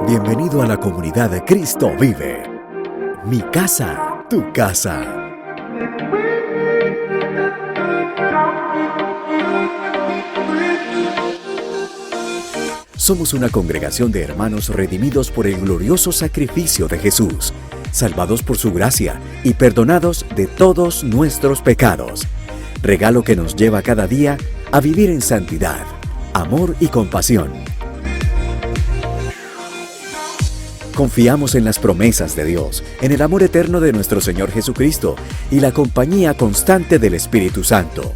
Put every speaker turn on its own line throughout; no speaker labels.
Bienvenido a la comunidad de Cristo Vive. Mi casa, tu casa. Somos una congregación de hermanos redimidos por el glorioso sacrificio de Jesús, salvados por su gracia y perdonados de todos nuestros pecados. Regalo que nos lleva cada día a vivir en santidad, amor y compasión. Confiamos en las promesas de Dios, en el amor eterno de nuestro Señor Jesucristo y la compañía constante del Espíritu Santo.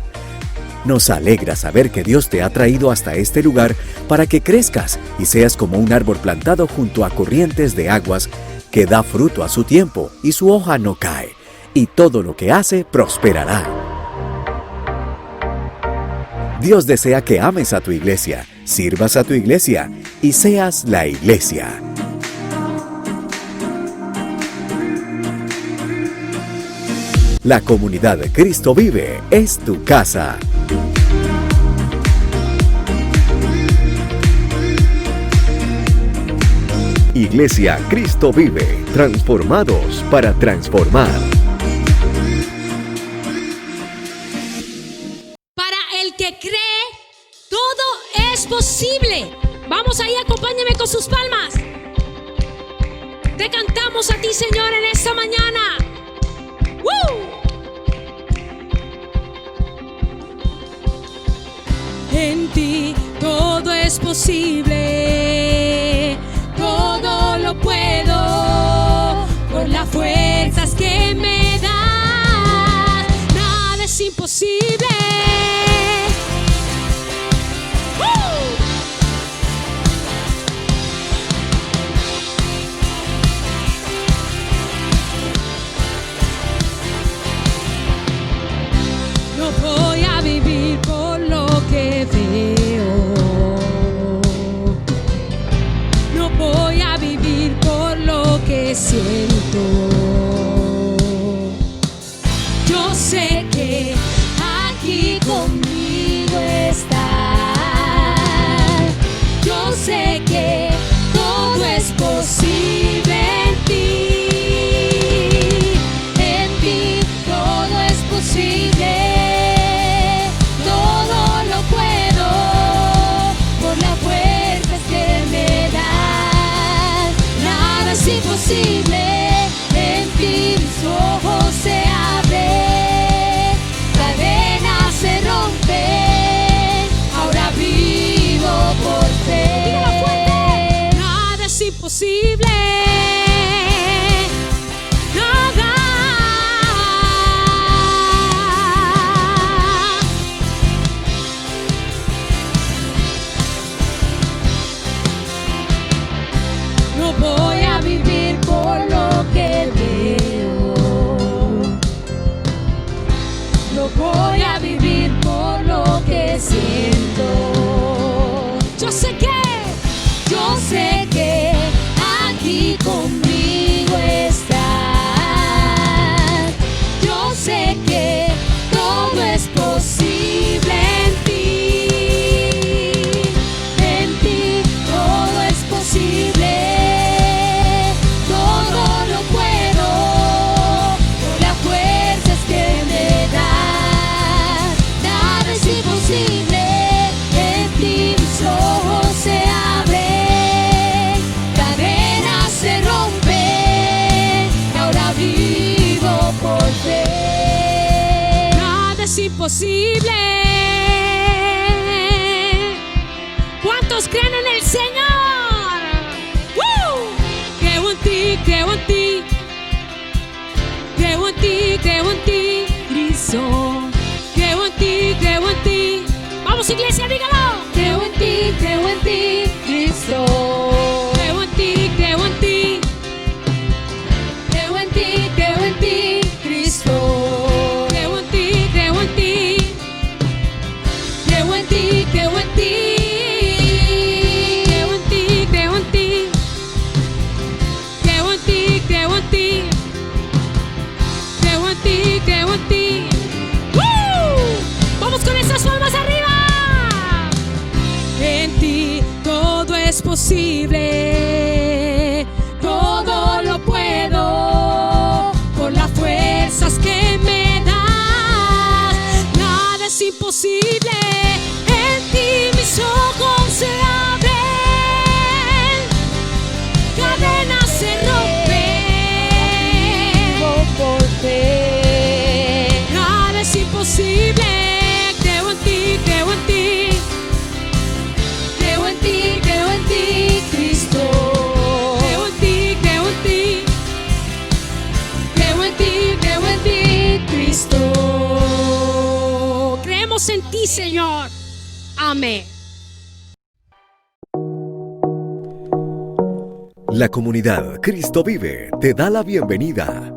Nos alegra saber que Dios te ha traído hasta este lugar para que crezcas y seas como un árbol plantado junto a corrientes de aguas que da fruto a su tiempo y su hoja no cae, y todo lo que hace prosperará. Dios desea que ames a tu iglesia, sirvas a tu iglesia y seas la iglesia. La comunidad de Cristo Vive es tu casa. Iglesia Cristo Vive, transformados para transformar.
Para el que cree, todo es posible. Vamos ahí, acompáñame con sus palmas. Te cantamos a ti, Señor, en esta mañana. ¡Woo! En ti todo es posible, todo lo puedo por las fuerzas que me das. Nada es imposible. No voy a vivir por lo que veo, no voy a vivir por lo que siento. Yo sé que aquí conmigo estás. Yo sé que todo es posible en ti. En ti todo es posible. Imposible, en ti mis ojos se abren, cadenas se rompen, ahora vivo por fe. Nada es imposible. Nada. No voy a vivir por lo que veo, no voy a vivir por lo que siento. Yo sé que aquí conmigo estás. Yo sé que todo es posible en ti. En ti todo es posible. Imposible. ¿Cuántos creen en el Señor? ¡Woo! Creo en ti, creo en ti. Creo en ti, creo en ti, Cristo. Creo en ti, creo en ti. Vamos, iglesia, dígalo. Creo en ti, Cristo. Creo en ti, creo en ti. Creo en ti, creo en ti, Cristo. Creo en ti, creo en ti, creo en ti, creo en ti, creo en ti, creo en ti, creo en ti. Vamos con esas palmas arriba. En ti todo es posible. imposible. En ti mis ojos se abren, cadenas se rompen.
Vivo por fe.
Nada es imposible. Creo en ti, creo en ti. Creo en ti, creo en ti, Cristo. Creo en ti, creo en ti. Creo en ti, creo en ti, Cristo. Creemos en ti, Señor. Amén.
La comunidad Cristo Vive te da la bienvenida.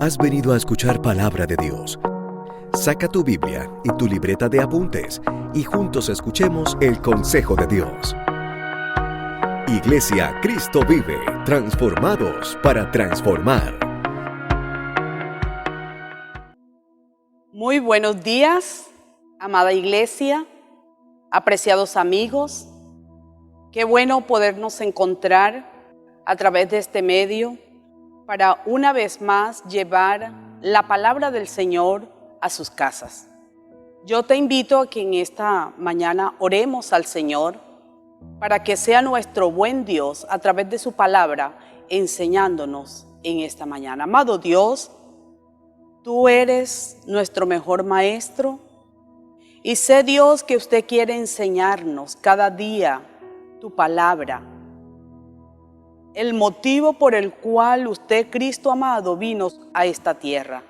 Has venido a escuchar palabra de Dios. Saca tu Biblia y tu libreta de apuntes y juntos escuchemos el consejo de Dios. Iglesia Cristo Vive, transformados para transformar.
Muy buenos días, amada iglesia, apreciados amigos. Qué bueno podernos encontrar a través de este medio para una vez más llevar la palabra del Señor a sus casas. Yo te invito a que en esta mañana oremos al Señor para que sea nuestro buen Dios a través de su palabra enseñándonos en esta mañana. Amado Dios, tú eres nuestro mejor maestro y sé, Dios, que usted quiere enseñarnos cada día tu palabra. El motivo por el cual usted, Cristo amado, vino a esta tierra.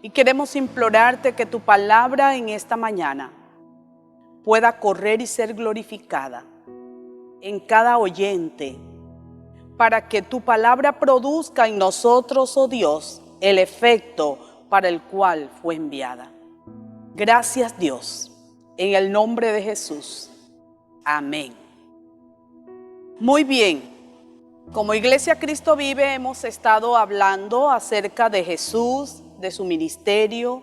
Y queremos implorarte que tu palabra en esta mañana pueda correr y ser glorificada en cada oyente, para que tu palabra produzca en nosotros, oh Dios, el efecto para el cual fue enviada. Gracias, Dios, en el nombre de Jesús. Amén. Muy bien, como Iglesia Cristo Vive hemos estado hablando acerca de Jesús, de su ministerio,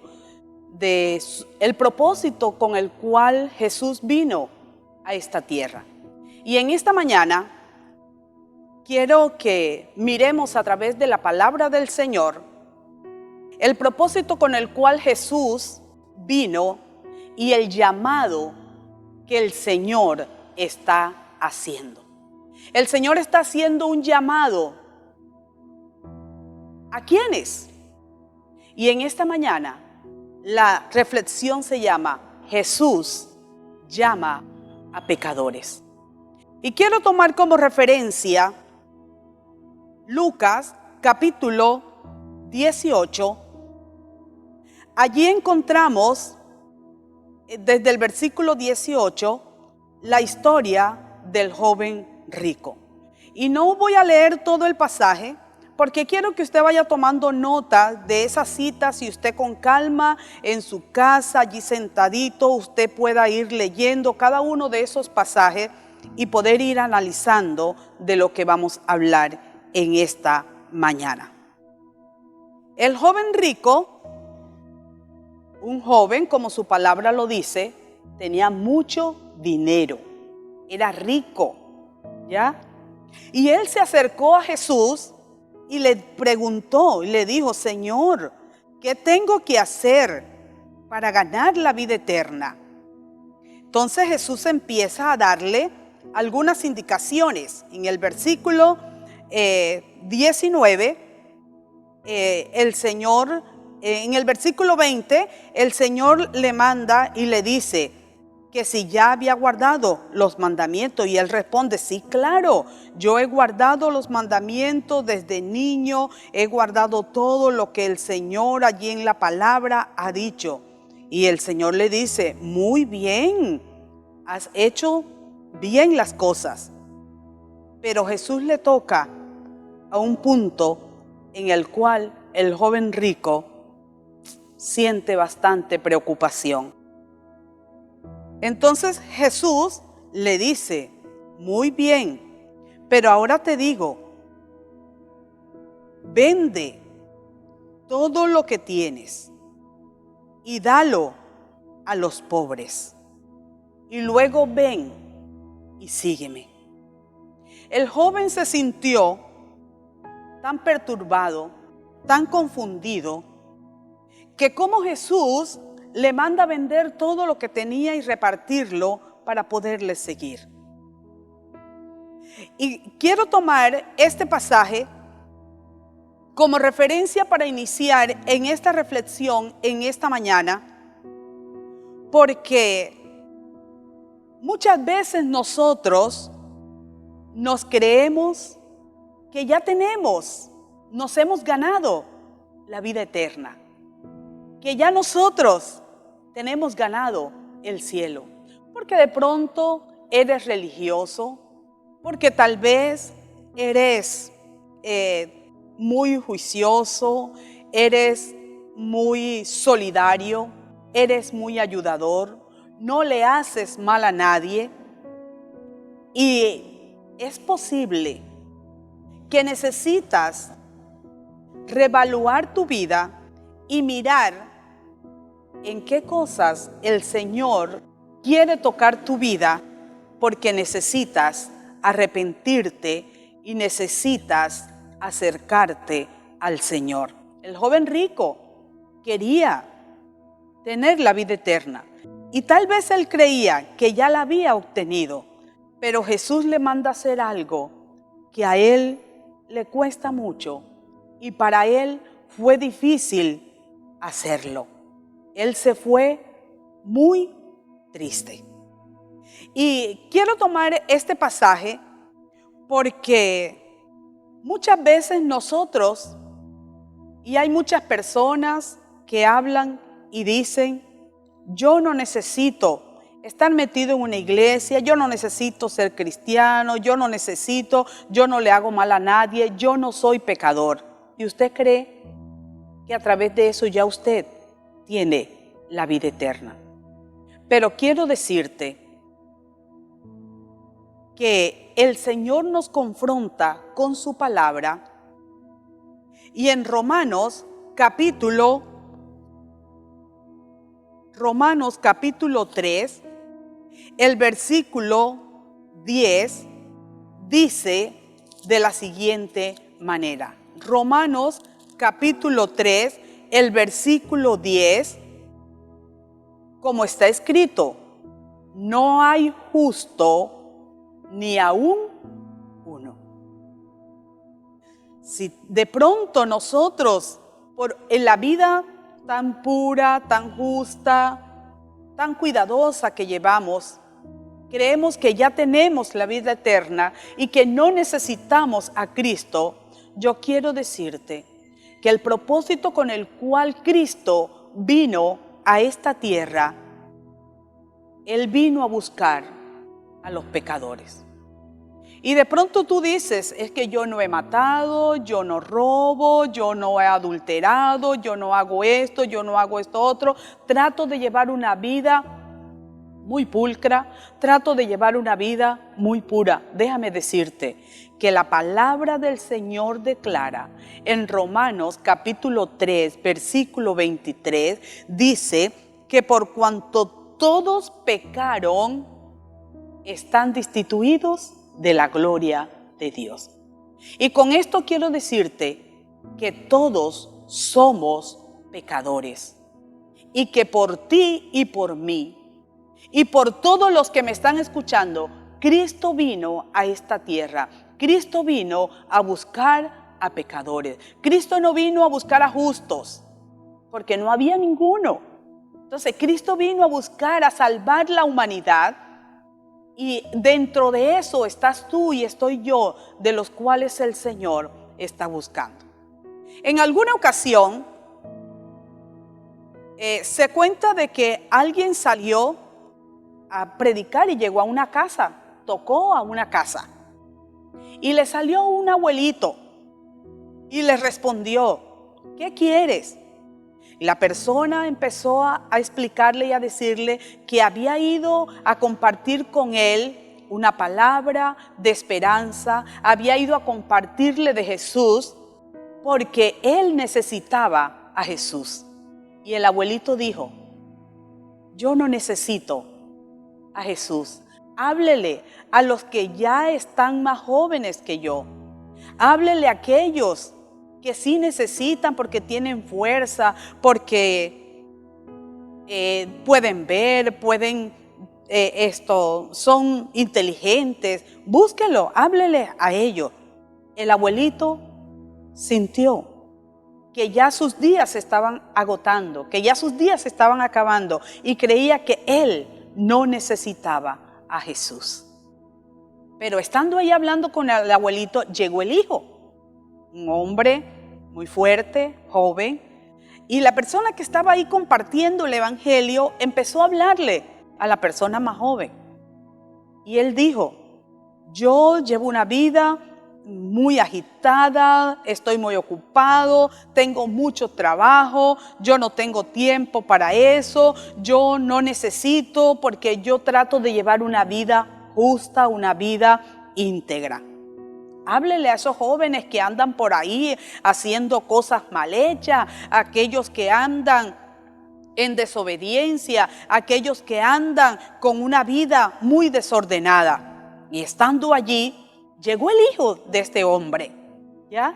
de el propósito con el cual Jesús vino a esta tierra. Y en esta mañana quiero que miremos a través de la palabra del Señor el propósito con el cual Jesús vino y el llamado que el Señor está haciendo. El Señor está haciendo un llamado. ¿A quiénes? Y en esta mañana la reflexión se llama Jesús llama a pecadores. Y quiero tomar como referencia Lucas capítulo 18. Allí encontramos desde el versículo 18 la historia del joven rico. Y no voy a leer todo el pasaje, porque quiero que usted vaya tomando nota de esas citas y usted con calma en su casa, allí sentadito, usted pueda ir leyendo cada uno de esos pasajes y poder ir analizando de lo que vamos a hablar en esta mañana. El joven rico, un joven, como su palabra lo dice, tenía mucho dinero, era rico, ¿ya? Y él se acercó a Jesús y le preguntó y le dijo: Señor, ¿qué tengo que hacer para ganar la vida eterna? Entonces Jesús empieza a darle algunas indicaciones. En el versículo 19, el Señor, en el versículo 20, el Señor le manda y le dice que si ya había guardado los mandamientos, y él responde: sí, claro, yo he guardado los mandamientos desde niño, he guardado todo lo que el Señor allí en la palabra ha dicho. Y el Señor le dice: muy bien, has hecho bien las cosas. Pero Jesús le toca a un punto en el cual el joven rico siente bastante preocupación. Entonces Jesús le dice: muy bien, pero ahora te digo, vende todo lo que tienes y dalo a los pobres, y luego ven y sígueme. El joven se sintió tan perturbado, tan confundido, que como Jesús le manda a vender todo lo que tenía y repartirlo para poderle seguir. Y quiero tomar este pasaje como referencia para iniciar en esta reflexión en esta mañana, porque muchas veces nosotros nos creemos que ya nos hemos ganado la vida eterna, que ya nosotros tenemos ganado el cielo, porque de pronto eres religioso, porque tal vez eres muy juicioso, eres muy solidario, eres muy ayudador, no le haces mal a nadie. Y es posible que necesitas reevaluar tu vida y mirar en qué cosas el Señor quiere tocar tu vida, porque necesitas arrepentirte y necesitas acercarte al Señor. El joven rico quería tener la vida eterna y tal vez él creía que ya la había obtenido, pero Jesús le manda a hacer algo que a él le cuesta mucho y para él fue difícil hacerlo. Él se fue muy triste. Y quiero tomar este pasaje porque muchas veces nosotros, y hay muchas personas que hablan y dicen, yo no necesito estar metido en una iglesia, yo no necesito ser cristiano, yo no le hago mal a nadie, yo no soy pecador. ¿Y usted cree que a través de eso ya usted tiene la vida eterna? Pero quiero decirte que el Señor nos confronta con su palabra y en Romanos capítulo 3, el versículo 10 dice de la siguiente manera. Romanos capítulo 3, el versículo 10, como está escrito, no hay justo ni aún uno. Si de pronto nosotros, en la vida tan pura, tan justa, tan cuidadosa que llevamos, creemos que ya tenemos la vida eterna y que no necesitamos a Cristo, yo quiero decirte que el propósito con el cual Cristo vino a esta tierra, Él vino a buscar a los pecadores. Y de pronto tú dices, es que yo no he matado, yo no robo, yo no he adulterado, yo no hago esto, yo no hago esto otro. Trato de llevar una vida muy pulcra, trato de llevar una vida muy pura. Déjame decirte que la palabra del Señor declara en Romanos capítulo 3, versículo 23, dice que por cuanto todos pecaron, están destituidos de la gloria de Dios. Y con esto quiero decirte que todos somos pecadores y que por ti y por mí y por todos los que me están escuchando, Cristo vino a esta tierra. Cristo vino a buscar a pecadores. Cristo no vino a buscar a justos, porque no había ninguno. Entonces Cristo vino a buscar, a salvar la humanidad. Y dentro de eso estás tú y estoy yo, de los cuales el Señor está buscando. En alguna ocasión se cuenta de que alguien salió a predicar y llegó a una casa, tocó a una casa y le salió un abuelito y le respondió, ¿qué quieres? Y la persona empezó a explicarle y a decirle que había ido a compartir con él una palabra de esperanza, había ido a compartirle de Jesús porque él necesitaba a Jesús. Y el abuelito dijo, yo no necesito a Jesús, háblele a los que ya están más jóvenes que yo, háblele a aquellos que sí necesitan porque tienen fuerza, porque pueden ver, son inteligentes. Búsquelo, háblele a ellos. El abuelito sintió que ya sus días se estaban agotando, que ya sus días se estaban acabando, y creía que él no necesitaba a Jesús. Pero estando ahí hablando con el abuelito, llegó el hijo, un hombre muy fuerte, joven, y la persona que estaba ahí compartiendo el evangelio empezó a hablarle a la persona más joven. Y él dijo: yo llevo una vida muy agitada, estoy muy ocupado, tengo mucho trabajo, yo no tengo tiempo para eso, yo no necesito, porque yo trato de llevar una vida justa, una vida íntegra. Háblele a esos jóvenes que andan por ahí haciendo cosas mal hechas, aquellos que andan en desobediencia, aquellos que andan con una vida muy desordenada. Y estando allí, llegó el hijo de este hombre, ¿ya?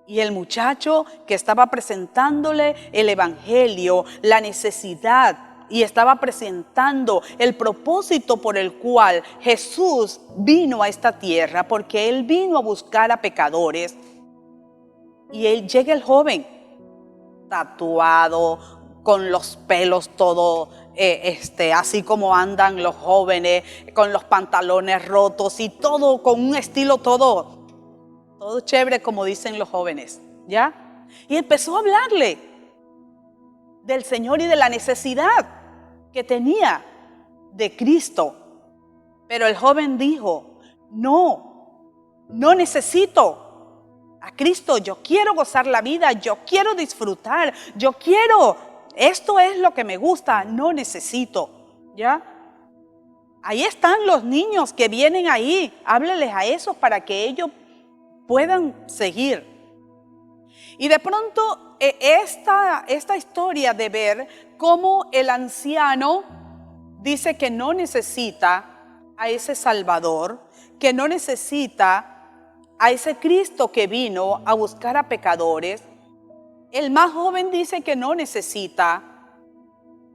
Y el muchacho que estaba presentándole el evangelio, la necesidad, y estaba presentando el propósito por el cual Jesús vino a esta tierra, porque Él vino a buscar a pecadores. Y llega el joven, tatuado, con los pelos todo así como andan los jóvenes, con los pantalones rotos y todo con un estilo todo chévere, como dicen los jóvenes, ¿ya? Y empezó a hablarle del Señor y de la necesidad que tenía de Cristo. Pero el joven dijo: no necesito a Cristo, yo quiero gozar la vida, yo quiero disfrutar, esto es lo que me gusta, no necesito, ¿ya? Ahí están los niños que vienen ahí, hábleles a esos para que ellos puedan seguir. Y de pronto esta historia de ver cómo el anciano dice que no necesita a ese Salvador, que no necesita a ese Cristo que vino a buscar a pecadores. El más joven dice que no necesita,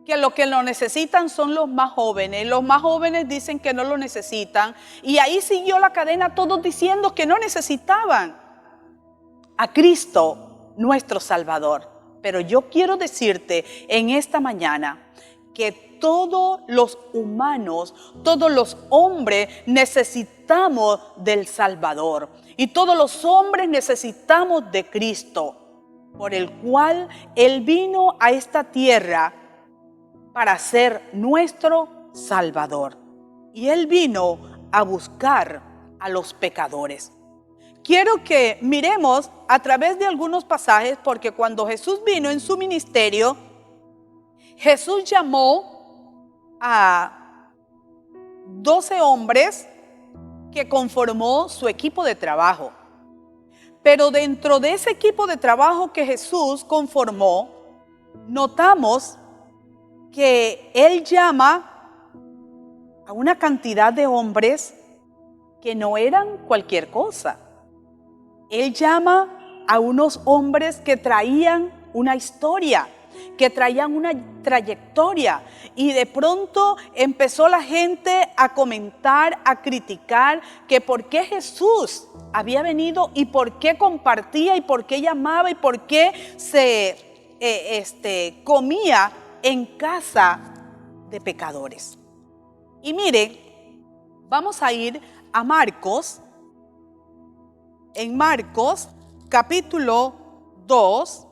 que lo necesitan son los más jóvenes dicen que no lo necesitan, y ahí siguió la cadena, todos diciendo que no necesitaban a Cristo, nuestro Salvador. Pero yo quiero decirte en esta mañana que todos los humanos, todos los hombres necesitamos del Salvador, y todos los hombres necesitamos de Cristo, por el cual Él vino a esta tierra para ser nuestro Salvador. Y Él vino a buscar a los pecadores. Quiero que miremos a través de algunos pasajes, porque cuando Jesús vino en su ministerio, Jesús llamó a 12 hombres que conformó su equipo de trabajo. Pero dentro de ese equipo de trabajo que Jesús conformó, notamos que Él llama a una cantidad de hombres que no eran cualquier cosa. Él llama a unos hombres que traían una historia, que traían una trayectoria, y de pronto empezó la gente a comentar, a criticar que por qué Jesús había venido y por qué compartía y por qué llamaba y por qué se comía en casa de pecadores. Y mire, vamos a ir a Marcos, en Marcos capítulo 2.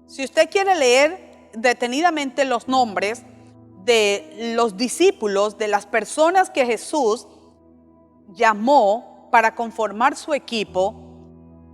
Si usted quiere leer detenidamente los nombres de los discípulos, de las personas que Jesús llamó para conformar su equipo,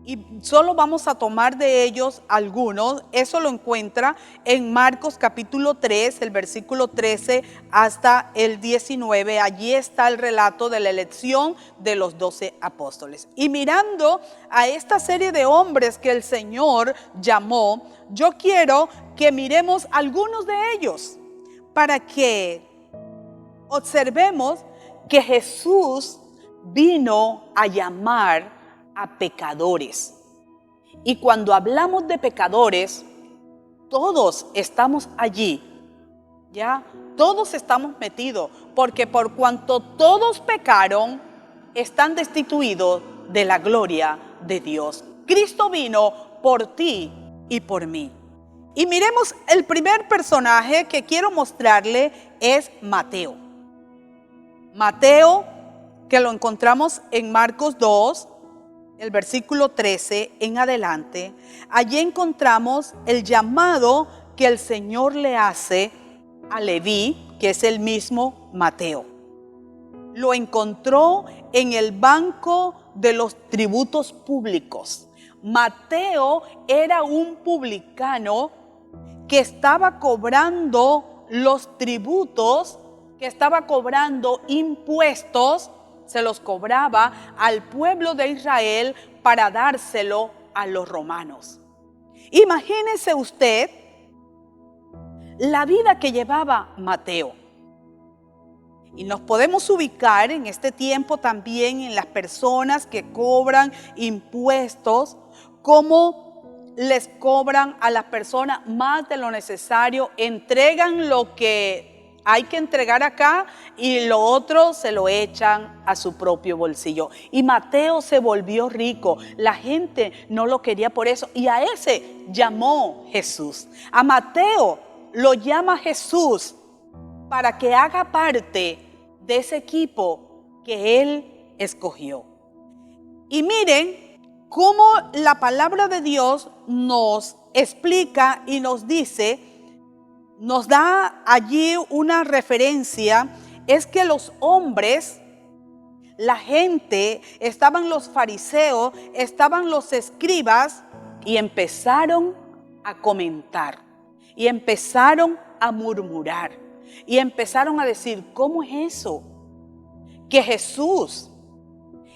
y solo vamos a tomar de ellos algunos, eso lo encuentra en Marcos capítulo 3, el versículo 13 hasta el 19. Allí está el relato de la elección de los 12 apóstoles. Y mirando a esta serie de hombres que el Señor llamó, yo quiero que miremos algunos de ellos para que observemos que Jesús vino a llamar a pecadores. Y cuando hablamos de pecadores, todos estamos allí, ¿ya? Todos estamos metidos, porque por cuanto todos pecaron, están destituidos de la gloria de Dios. Cristo vino por ti y por mí. Y miremos, el primer personaje que quiero mostrarle es Mateo. Mateo, que lo encontramos en Marcos 2, el versículo 13 en adelante. Allí encontramos el llamado que el Señor le hace a Leví, que es el mismo Mateo. Lo encontró en el banco de los tributos públicos. Mateo era un publicano que estaba cobrando los tributos, que estaba cobrando impuestos, se los cobraba al pueblo de Israel para dárselo a los romanos. Imagínese usted la vida que llevaba Mateo. Y nos podemos ubicar en este tiempo también en las personas que cobran impuestos, cómo les cobran a las personas más de lo necesario, entregan lo que hay que entregar acá y lo otro se lo echan a su propio bolsillo. Y Mateo se volvió rico, la gente no lo quería por eso, y a ese llamó Jesús. A Mateo lo llama Jesús para que haga parte de ese equipo que él escogió. Y miren cómo la palabra de Dios nos explica y nos dice, nos da allí una referencia, es que los hombres, la gente, estaban los fariseos, estaban los escribas y empezaron a comentar y empezaron a murmurar y empezaron a decir, ¿cómo es eso? Que Jesús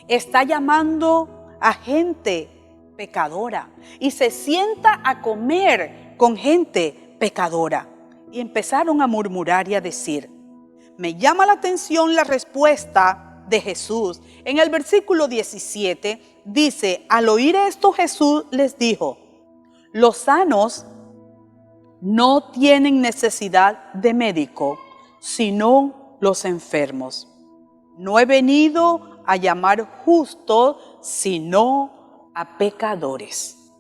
está llamando a gente pecadora y se sienta a comer con gente pecadora. Y empezaron a murmurar y a decir. Me llama la atención la respuesta de Jesús. En el versículo 17 dice, al oír esto Jesús les dijo, los sanos no tienen necesidad de médico, sino los enfermos. No he venido a llamar justos, sino a pecadores.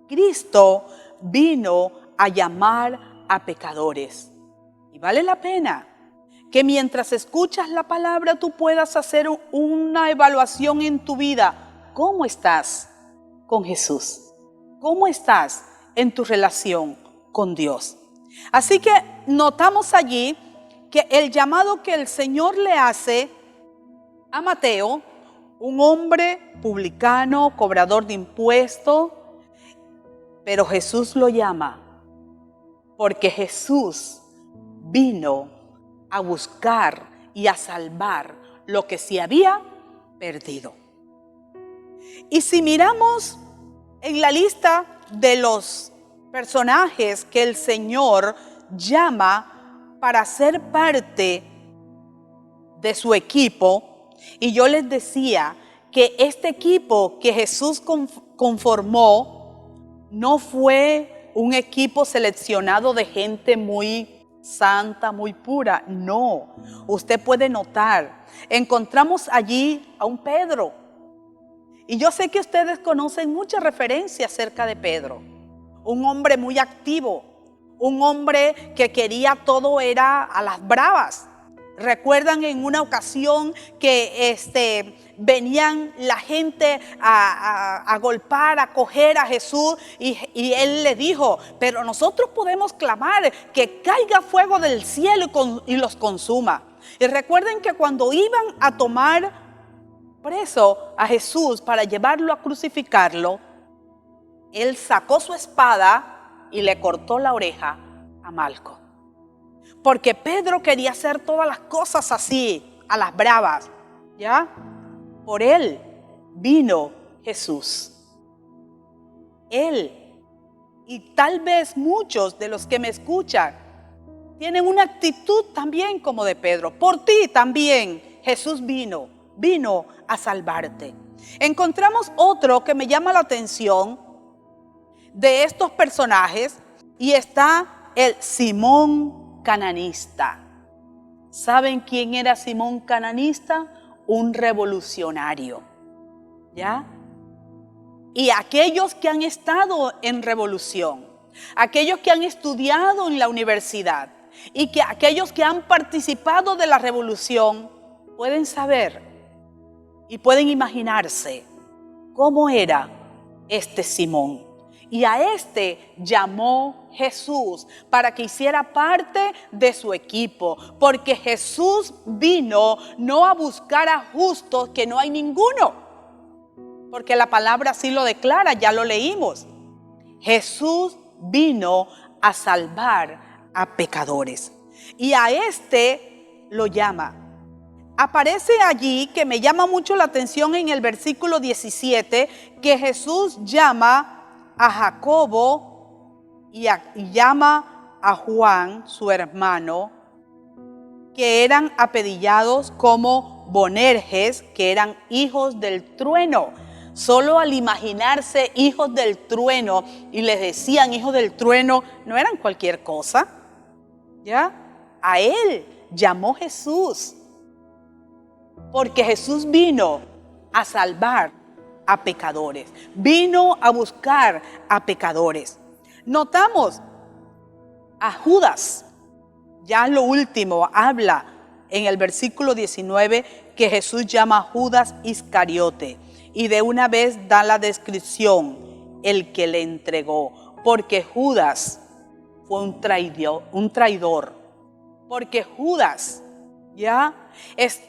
Cristo vino a llamar a pecadores. Y vale la pena que mientras escuchas la palabra tú puedas hacer una evaluación en tu vida. ¿Cómo estás con Jesús? ¿Cómo estás en tu relación con Dios? Así que notamos allí que el llamado que el Señor le hace a Mateo, un hombre publicano, cobrador de impuestos, pero Jesús lo llama porque Jesús vino a buscar y a salvar lo que se había perdido. Y si miramos en la lista de los personajes que el Señor llama para ser parte de su equipo, y yo les decía que este equipo que Jesús conformó no fue un equipo seleccionado de gente muy santa, muy pura. No, usted puede notar, encontramos allí a un Pedro. Y yo sé que ustedes conocen muchas referencias acerca de Pedro. Un hombre muy activo, un hombre que quería todo era a las bravas. Recuerdan en una ocasión que venían la gente a golpear, a coger a Jesús y él le dijo, pero nosotros podemos clamar que caiga fuego del cielo y los consuma. Y recuerden que cuando iban a tomar preso a Jesús para llevarlo a crucificarlo, él sacó su espada y le cortó la oreja a Malco. Porque Pedro quería hacer todas las cosas así, a las bravas, ¿ya? Por él vino Jesús. Él, y tal vez muchos de los que me escuchan, tienen una actitud también como de Pedro. Por ti también Jesús vino a salvarte. Encontramos otro que me llama la atención de estos personajes. y está el Simón Cananista. ¿Saben quién era Simón Cananista? Un revolucionario, ¿ya? Y aquellos que han estado en revolución, aquellos que han estudiado en la universidad y que aquellos que han participado de la revolución pueden saber y pueden imaginarse cómo era este Simón. Y a este llamó Jesús para que hiciera parte de su equipo, porque Jesús vino no a buscar a justos, que no hay ninguno, porque la palabra así lo declara, ya lo leímos. Jesús vino a salvar a pecadores, y a este lo llama. Aparece allí, que me llama mucho la atención en el versículo 17, que Jesús llama a Jacobo y llama a Juan, su hermano, que eran apellidados como Boanerges, que eran hijos del trueno. Solo al imaginarse hijos del trueno, y les decían hijos del trueno, no eran cualquier cosa, ¿ya? A él llamó Jesús, porque Jesús vino a salvar a pecadores, vino a buscar a pecadores. Notamos a Judas, ya lo último habla en el versículo 19 que Jesús llama a Judas Iscariote, y de una vez da la descripción, el que le entregó, porque Judas fue un traidor, porque Judas ya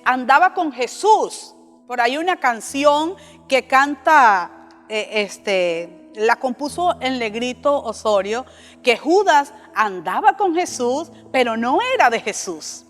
andaba con Jesús. Por ahí una canción que canta, la compuso el Negrito Osorio, que Judas andaba con Jesús, pero no era de Jesús.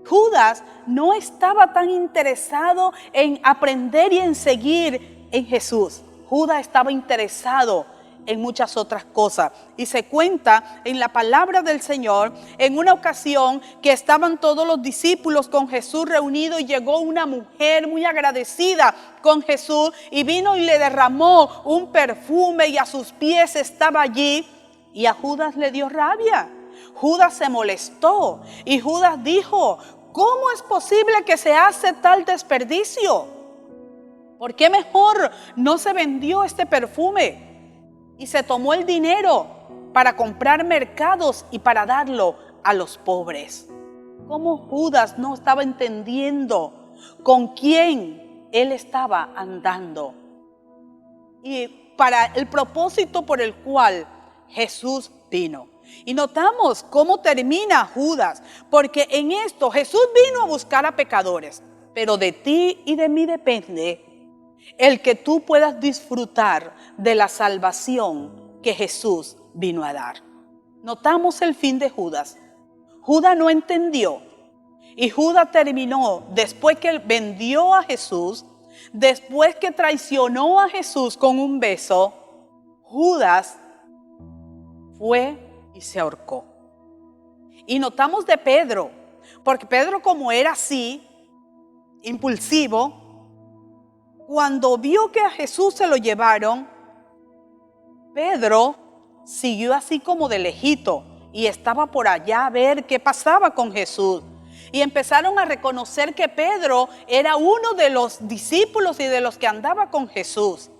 Judas no estaba tan interesado en aprender y en seguir en Jesús. Judas estaba interesado en muchas otras cosas. Y se cuenta en la palabra del Señor, en una ocasión que estaban todos los discípulos con Jesús reunidos, y llegó una mujer muy agradecida con Jesús y vino y le derramó un perfume, y a sus pies estaba allí, y a Judas le dio rabia. Judas se molestó y Judas dijo: ¿cómo es posible que se hace tal desperdicio? ¿Por qué mejor no se vendió este perfume y se tomó el dinero para comprar mercados y para darlo a los pobres? ¿Cómo Judas no estaba entendiendo con quién él estaba andando y para el propósito por el cual Jesús vino? Y notamos cómo termina Judas, porque en esto Jesús vino a buscar a pecadores, pero de ti y de mí depende el que tú puedas disfrutar de la salvación que Jesús vino a dar. Notamos el fin de Judas. Judas no entendió, y Judas terminó, después que vendió a Jesús, después que traicionó a Jesús con un beso, Judas fue y se ahorcó. Y notamos de Pedro, porque Pedro, como era así, impulsivo, cuando vio que a Jesús se lo llevaron, Pedro siguió así como de lejito y estaba por allá a ver qué pasaba con Jesús. Y empezaron a reconocer que Pedro era uno de los discípulos y de los que andaba con Jesús.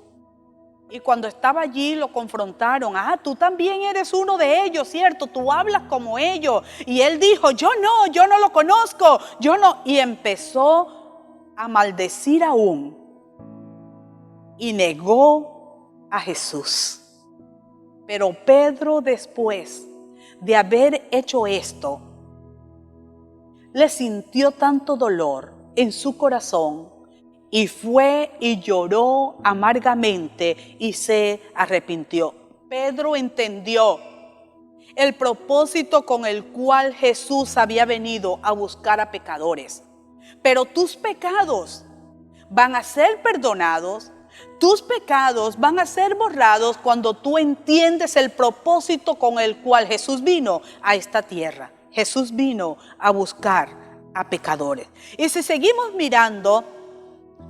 Y cuando estaba allí lo confrontaron: tú también eres uno de ellos, ¿cierto? Tú hablas como ellos. Y él dijo: yo no lo conozco, yo no. Y empezó a maldecir aún. Y negó a Jesús. Pero Pedro, después de haber hecho esto, le sintió tanto dolor en su corazón, y fue y lloró amargamente y se arrepintió. Pedro entendió el propósito con el cual Jesús había venido a buscar a pecadores. Pero tus pecados van a ser perdonados, tus pecados van a ser borrados cuando tú entiendes el propósito con el cual Jesús vino a esta tierra. Jesús vino a buscar a pecadores. Y si seguimos mirando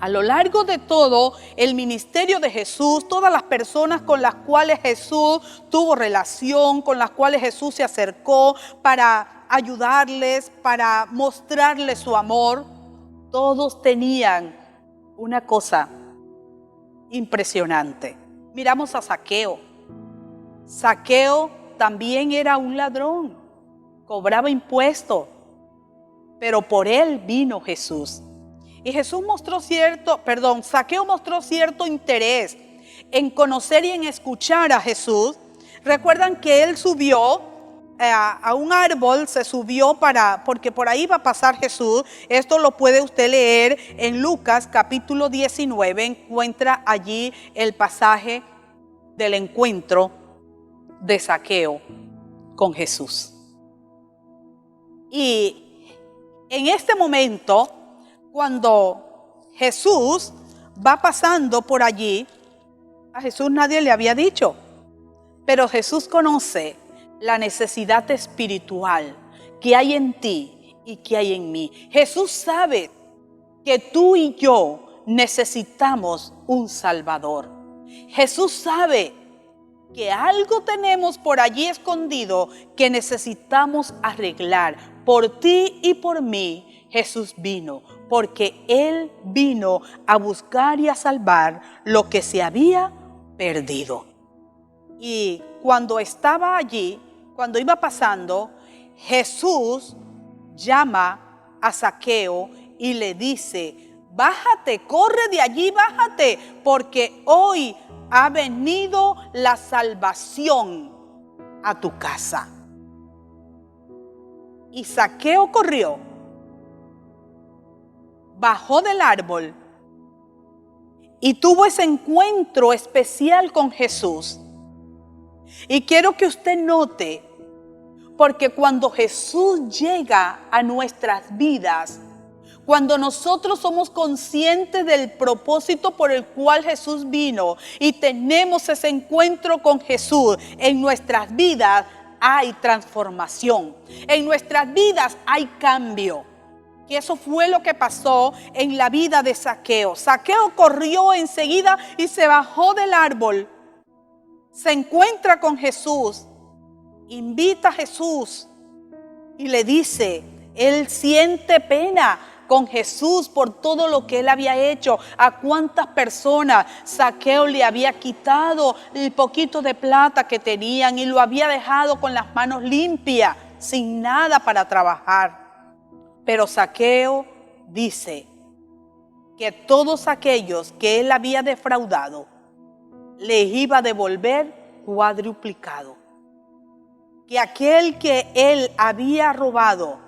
A lo largo de todo el ministerio de Jesús, todas las personas con las cuales Jesús tuvo relación, con las cuales Jesús se acercó para ayudarles, para mostrarles su amor, todos tenían una cosa impresionante. Miramos a Zaqueo. Zaqueo también era un ladrón, cobraba impuestos, pero por él vino Jesús. Y Zaqueo mostró cierto interés en conocer y en escuchar a Jesús. Recuerdan que él subió a un árbol, se subió porque por ahí va a pasar Jesús. Esto lo puede usted leer en Lucas capítulo 19, encuentra allí el pasaje del encuentro de Zaqueo con Jesús. Y en este momento, cuando Jesús va pasando por allí, a Jesús nadie le había dicho, pero Jesús conoce la necesidad espiritual que hay en ti y que hay en mí. Jesús sabe que tú y yo necesitamos un Salvador. Jesús sabe que algo tenemos por allí escondido que necesitamos arreglar. Por ti y por mí Jesús vino, porque Él vino a buscar y a salvar lo que se había perdido. Y cuando estaba allí, cuando iba pasando, Jesús llama a Zaqueo y le dice: bájate, corre de allí, bájate, porque hoy ha venido la salvación a tu casa. Y Zaqueo corrió, bajó del árbol y tuvo ese encuentro especial con Jesús. Y quiero que usted note, porque cuando Jesús llega a nuestras vidas, cuando nosotros somos conscientes del propósito por el cual Jesús vino y tenemos ese encuentro con Jesús, en nuestras vidas hay transformación. En nuestras vidas hay cambio. Y eso fue lo que pasó en la vida de Zaqueo. Zaqueo corrió enseguida y se bajó del árbol. Se encuentra con Jesús, invita a Jesús y le dice, él siente pena con Jesús por todo lo que él había hecho. A cuántas personas Zaqueo le había quitado el poquito de plata que tenían y lo había dejado con las manos limpias, sin nada para trabajar. Pero Zaqueo dice que todos aquellos que él había defraudado les iba a devolver cuadruplicado. Que aquel que él había robado,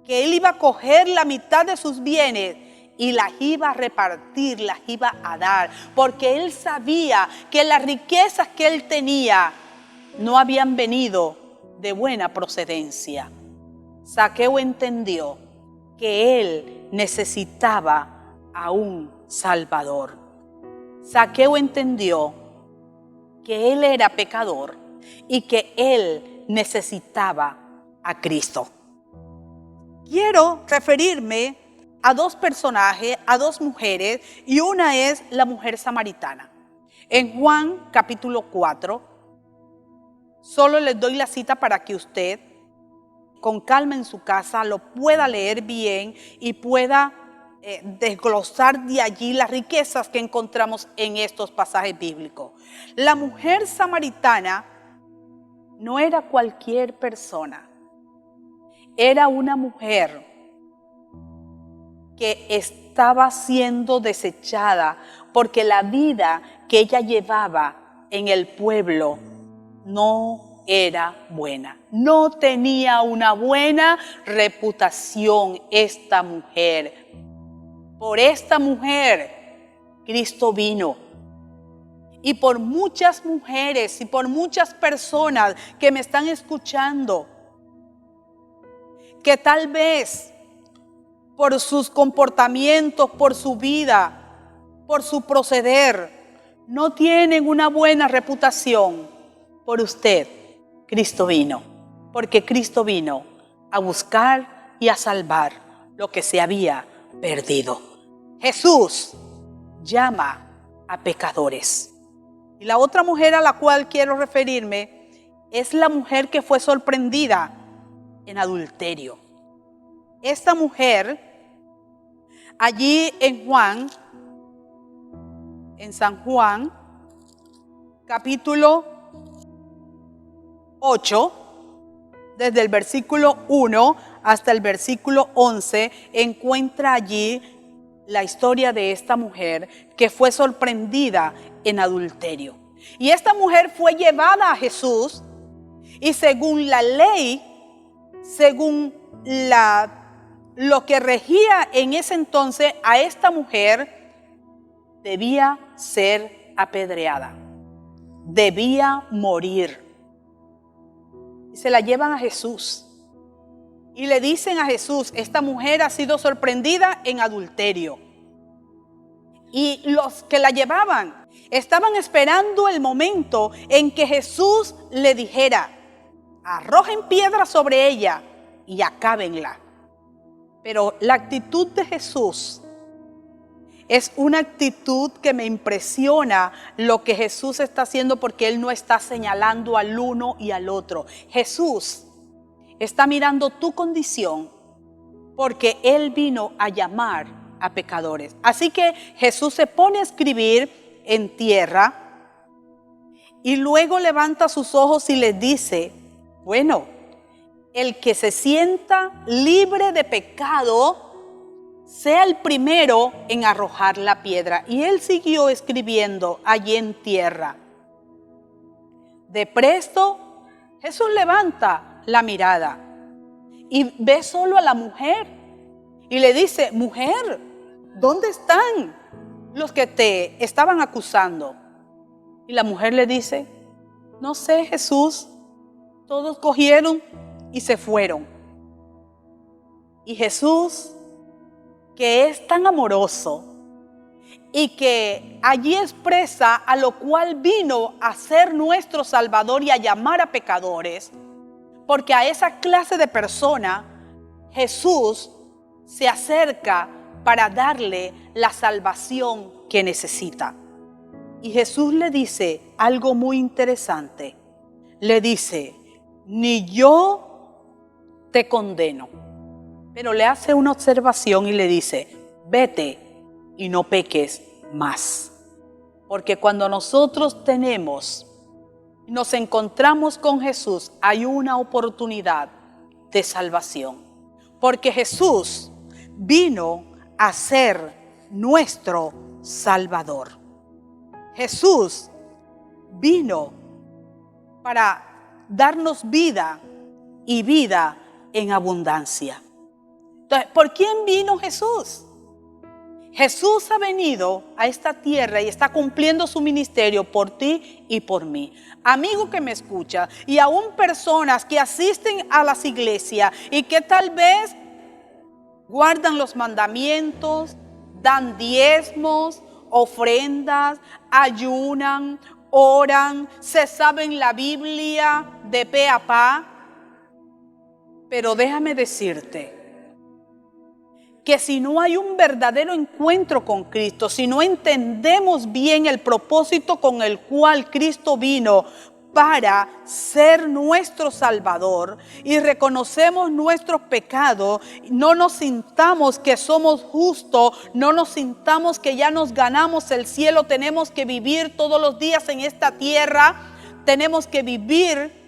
que él iba a coger la mitad de sus bienes y las iba a repartir, las iba a dar, porque él sabía que las riquezas que él tenía no habían venido de buena procedencia. Zaqueo entendió que él necesitaba a un Salvador. Zaqueo entendió que él era pecador y que él necesitaba a Cristo. Quiero referirme a dos personajes, a dos mujeres, y una es la mujer samaritana. En Juan capítulo 4, solo les doy la cita para que usted, con calma en su casa, lo pueda leer bien y pueda desglosar de allí las riquezas que encontramos en estos pasajes bíblicos. La mujer samaritana no era cualquier persona. Era una mujer que estaba siendo desechada porque la vida que ella llevaba en el pueblo no era buena. No tenía una buena reputación esta mujer. Por esta mujer Cristo vino. Y por muchas mujeres y por muchas personas que me están escuchando, que tal vez por sus comportamientos, por su vida, por su proceder, no tienen una buena reputación. Por usted, Cristo vino, porque Cristo vino a buscar y a salvar lo que se había perdido. Jesús llama a pecadores. Y la otra mujer a la cual quiero referirme es la mujer que fue sorprendida en adulterio. Esta mujer, allí en San Juan, capítulo 8, desde el versículo 1 hasta el versículo 11, encuentra allí la historia de esta mujer que fue sorprendida en adulterio. Y esta mujer fue llevada a Jesús y según la ley, según lo que regía en ese entonces, a esta mujer debía ser apedreada, debía morir. Y se la llevan a Jesús y le dicen a Jesús: esta mujer ha sido sorprendida en adulterio. Y los que la llevaban estaban esperando el momento en que Jesús le dijera: arrojen piedras sobre ella y acábenla. Pero la actitud de Jesús es una actitud que me impresiona lo que Jesús está haciendo, porque Él no está señalando al uno y al otro. Jesús está mirando tu condición porque Él vino a llamar a pecadores. Así que Jesús se pone a escribir en tierra y luego levanta sus ojos y les dice: bueno, el que se sienta libre de pecado sea el primero en arrojar la piedra. Y él siguió escribiendo allí en tierra. De presto, Jesús levanta la mirada y ve solo a la mujer y le dice: mujer, ¿dónde están los que te estaban acusando? Y la mujer le dice: no sé, Jesús, todos cogieron y se fueron. Y Jesús, que es tan amoroso y que allí expresa a lo cual vino a ser nuestro Salvador y a llamar a pecadores, porque a esa clase de persona Jesús se acerca para darle la salvación que necesita. Y Jesús le dice algo muy interesante. Le dice: ni yo te condeno. Pero le hace una observación y le dice: vete y no peques más. Porque cuando nosotros nos encontramos con Jesús, hay una oportunidad de salvación. Porque Jesús vino a ser nuestro Salvador. Jesús vino para darnos vida y vida en abundancia. Entonces, ¿por quién vino Jesús? Jesús ha venido a esta tierra y está cumpliendo su ministerio por ti y por mí. Amigo que me escucha, y aún personas que asisten a las iglesias y que tal vez guardan los mandamientos, dan diezmos, ofrendas, ayunan, oran, se saben la Biblia de pe a pa. Pero déjame decirte que si no hay un verdadero encuentro con Cristo, si no entendemos bien el propósito con el cual Cristo vino para ser nuestro Salvador y reconocemos nuestros pecados, no nos sintamos que somos justos, no nos sintamos que ya nos ganamos el cielo, tenemos que vivir todos los días en esta tierra, tenemos que vivir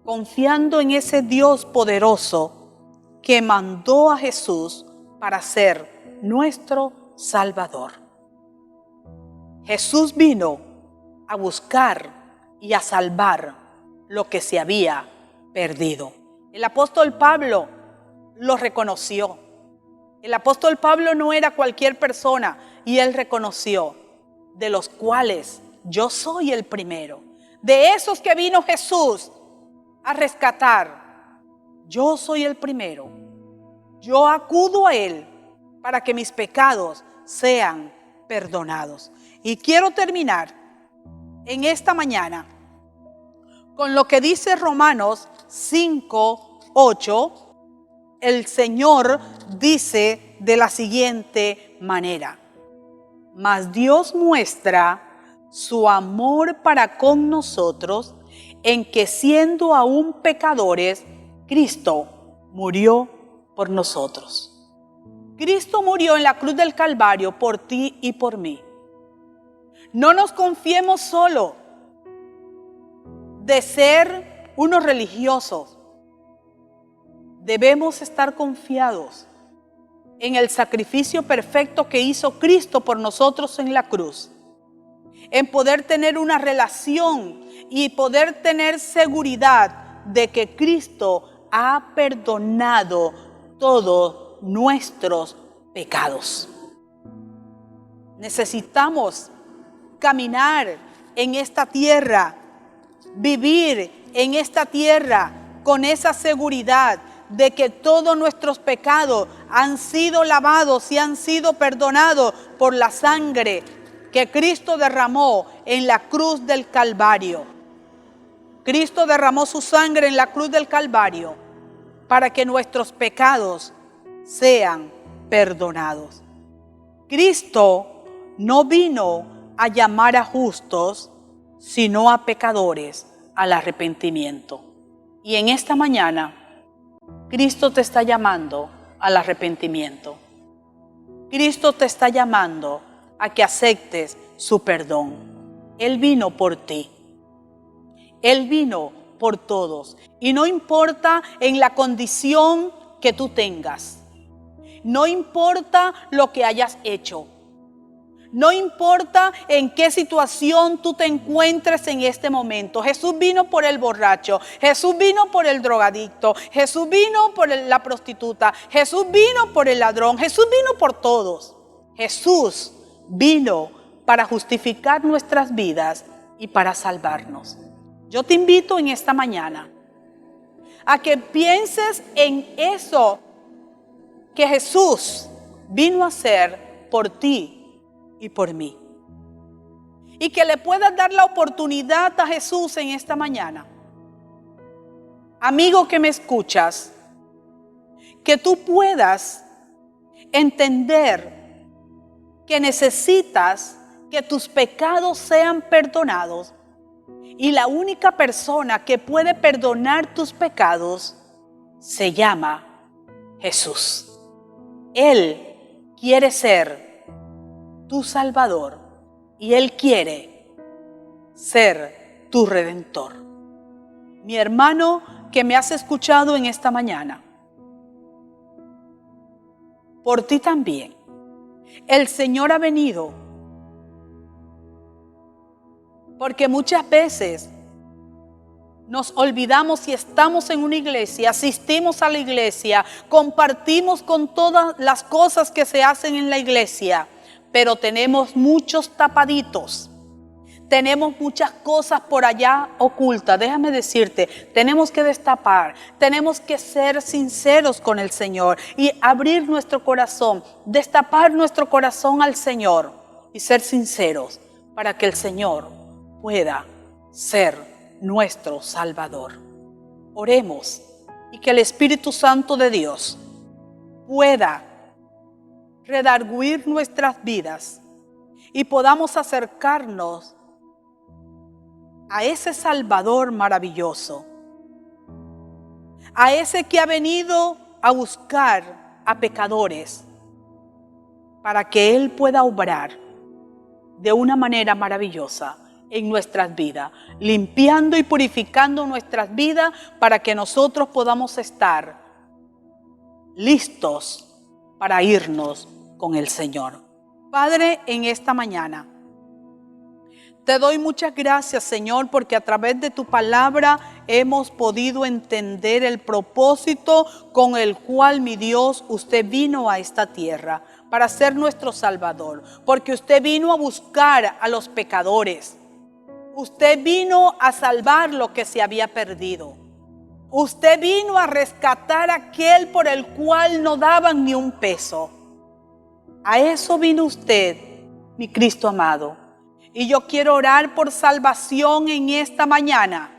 confiando en ese Dios poderoso que mandó a Jesús para ser nuestro Salvador. Jesús vino a buscar y a salvar lo que se había perdido. El apóstol Pablo lo reconoció. El apóstol Pablo no era cualquier persona y él reconoció: de los cuales yo soy el primero. De esos que vino Jesús a rescatar, yo soy el primero. Yo acudo a Él para que mis pecados sean perdonados. Y quiero terminar en esta mañana con lo que dice Romanos 5:8. el Señor dice de la siguiente manera: mas Dios muestra su amor para con nosotros en que, siendo aún pecadores, Cristo murió por nosotros. Cristo murió en la cruz del Calvario por ti y por mí. No nos confiemos solo de ser unos religiosos. Debemos estar confiados en el sacrificio perfecto que hizo Cristo por nosotros en la cruz, en poder tener una relación y poder tener seguridad de que Cristo ha perdonado todos nuestros pecados. Necesitamos caminar en esta tierra, vivir en esta tierra con esa seguridad de que todos nuestros pecados han sido lavados y han sido perdonados por la sangre que Cristo derramó en la cruz del Calvario. Cristo derramó su sangre en la cruz del Calvario para que nuestros pecados sean perdonados. Cristo no vino a llamar a justos, sino a pecadores al arrepentimiento. Y en esta mañana, Cristo te está llamando al arrepentimiento. Cristo te está llamando a que aceptes su perdón. Él vino por ti. Él vino por todos. Y no importa en la condición que tú tengas. No importa lo que hayas hecho. No importa en qué situación tú te encuentres en este momento. Jesús vino por el borracho. Jesús vino por el drogadicto. Jesús vino por la prostituta. Jesús vino por el ladrón. Jesús vino por todos. Jesús vino para justificar nuestras vidas y para salvarnos. Yo te invito en esta mañana a que pienses en eso que Jesús vino a hacer por ti y por mí. Y que le puedas dar la oportunidad a Jesús en esta mañana. Amigo que me escuchas, que tú puedas entender que necesitas que tus pecados sean perdonados. Y la única persona que puede perdonar tus pecados se llama Jesús. Él quiere ser tu Salvador y Él quiere ser tu Redentor. Mi hermano que me has escuchado en esta mañana, por ti también, el Señor ha venido, porque muchas veces nos olvidamos si estamos en una iglesia, asistimos a la iglesia, compartimos con todas las cosas que se hacen en la iglesia, pero tenemos muchos tapaditos, tenemos muchas cosas por allá ocultas. Déjame decirte, tenemos que destapar, tenemos que ser sinceros con el Señor y abrir nuestro corazón, destapar nuestro corazón al Señor y ser sinceros para que el Señor pueda ser nuestro Salvador. Oremos y que el Espíritu Santo de Dios pueda redarguir nuestras vidas y podamos acercarnos a ese Salvador maravilloso, a ese que ha venido a buscar a pecadores para que Él pueda obrar de una manera maravillosa en nuestras vidas, limpiando y purificando nuestras vidas para que nosotros podamos estar listos para irnos con el Señor. Padre, en esta mañana te doy muchas gracias, Señor, porque a través de tu palabra hemos podido entender el propósito con el cual, mi Dios, usted vino a esta tierra para ser nuestro Salvador, porque usted vino a buscar a los pecadores. Usted vino a salvar lo que se había perdido. Usted vino a rescatar a aquel por el cual no daban ni un peso. A eso vino usted, mi Cristo amado. Y yo quiero orar por salvación en esta mañana,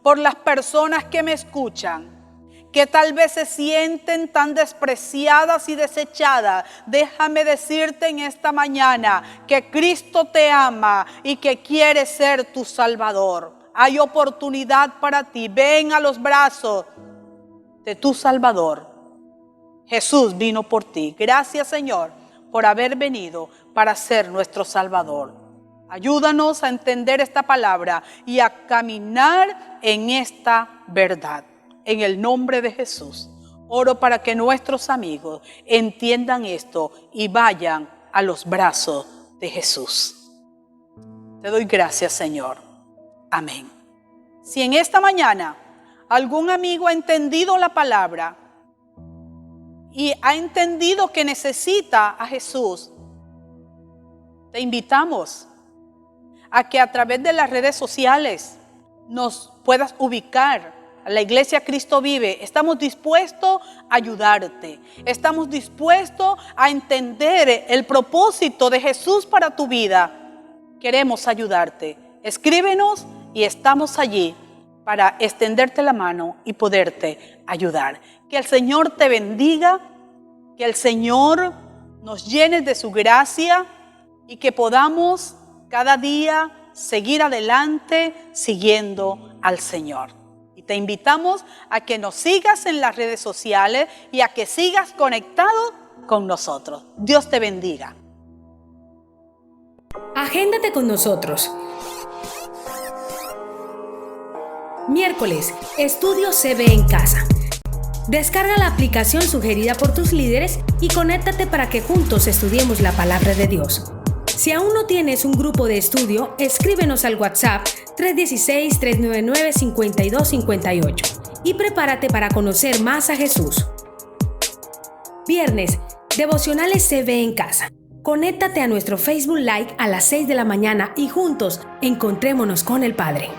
por las personas que me escuchan, que tal vez se sienten tan despreciadas y desechadas, déjame decirte en esta mañana que Cristo te ama y que quiere ser tu Salvador. Hay oportunidad para ti. Ven a los brazos de tu Salvador. Jesús vino por ti. Gracias, Señor, por haber venido para ser nuestro Salvador. Ayúdanos a entender esta palabra y a caminar en esta verdad. En el nombre de Jesús, oro para que nuestros amigos entiendan esto y vayan a los brazos de Jesús. Te doy gracias, Señor. Amén. Si en esta mañana algún amigo ha entendido la palabra y ha entendido que necesita a Jesús, te invitamos a que a través de las redes sociales nos puedas ubicar. A la Iglesia Cristo Vive, estamos dispuestos a ayudarte. Estamos dispuestos a entender el propósito de Jesús para tu vida. Queremos ayudarte. Escríbenos y estamos allí para extenderte la mano y poderte ayudar. Que el Señor te bendiga, que el Señor nos llene de su gracia y que podamos cada día seguir adelante siguiendo al Señor. Y te invitamos a que nos sigas en las redes sociales y a que sigas conectado con nosotros. Dios te bendiga.
Agéndate con nosotros. Miércoles, Estudio CB en casa. Descarga la aplicación sugerida por tus líderes y conéctate para que juntos estudiemos la palabra de Dios. Si aún no tienes un grupo de estudio, escríbenos al WhatsApp 316-399-5258 y prepárate para conocer más a Jesús. Viernes, Devocionales CB en casa. Conéctate a nuestro Facebook Live a las 6 de la mañana y juntos encontrémonos con el Padre.